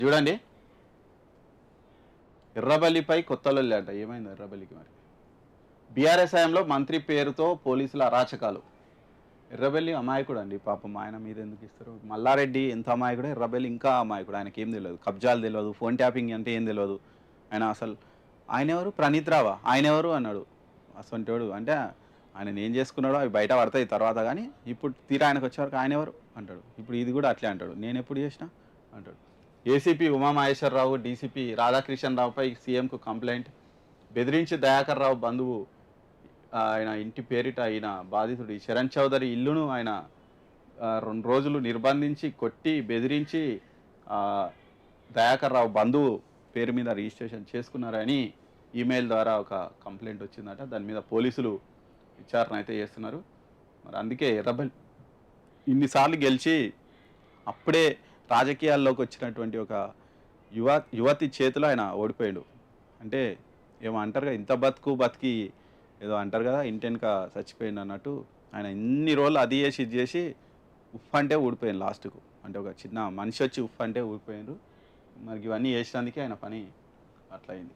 చూడండి, ఎర్రబల్లిపై కొత్త లొల్లి అంట. ఏమైంది ఎర్రబల్లికి మరి? బీఆర్ఎస్ హయాంలో మంత్రి పేరుతో పోలీసుల అరాచకాలు. ఎర్రబెల్లి అమాయకుడు అండి పాపం. ఆయన మీద ఎందుకు ఇస్తారు? మల్లారెడ్డి ఎంత అమాయకుడు, ఎర్రబెల్లి ఇంకా అమాయకుడు. ఆయనకి ఏం తెలియదు, కబ్జాలు తెలియదు, ఫోన్ ట్యాపింగ్ అంటే ఏం తెలియదు. ఆయన అసలు ఆయన ఎవరు? ప్రణీత్ రావా? ఆయన ఎవరు అన్నాడు. అసంటోడు అంటే ఆయన ఏం చేసుకున్నాడో అవి బయట పడతాయి తర్వాత, కానీ ఇప్పుడు తీరా ఆయనకు వచ్చేవరకు ఆయన ఎవరు అంటాడు. ఇప్పుడు ఇది కూడా అట్లే అంటాడు, నేను ఎప్పుడు చేసినా అంటాడు. ఏసీపీ ఉమామహేశ్వరరావు డీసీపీ రాధాకిషన్ రావుపై సీఎంకు కంప్లైంట్. బెదిరించి దయాకర్ రావు బంధువు ఆయన ఇంటి పేరిట అయిన బాధితుడు శరణ్ చౌదరి ఇల్లును ఆయన 2 రోజులు నిర్బంధించి కొట్టి బెదిరించి దయాకర్ రావు బంధువు పేరు మీద రిజిస్ట్రేషన్ చేసుకున్నారని ఈమెయిల్ ద్వారా ఒక కంప్లైంట్ వచ్చిందట. దాని మీద పోలీసులు విచారణ అయితే చేస్తున్నారు. మరి అందుకే ఎర్రబెల్లి ఇన్నిసార్లు గెలిచి అప్పుడే రాజకీయాల్లోకి వచ్చినటువంటి ఒక యువతి చేతిలో ఆయన ఓడిపోయాడు. అంటే ఏమో అంటారు కదా, ఇంత బతికి ఏదో అంటారు కదా, ఇంటెనక చచ్చిపోయింది అన్నట్టు. ఆయన ఇన్ని రోజులు అది చేసి ఇది చేసి ఉఫ్ అంటే ఊడిపోయాను లాస్ట్కు. అంటే ఒక చిన్న మనిషి వచ్చి ఉఫ్ అంటే ఊడిపోయారు. మరి ఇవన్నీ చేసినందుకే ఆయన పని అట్లా అయింది.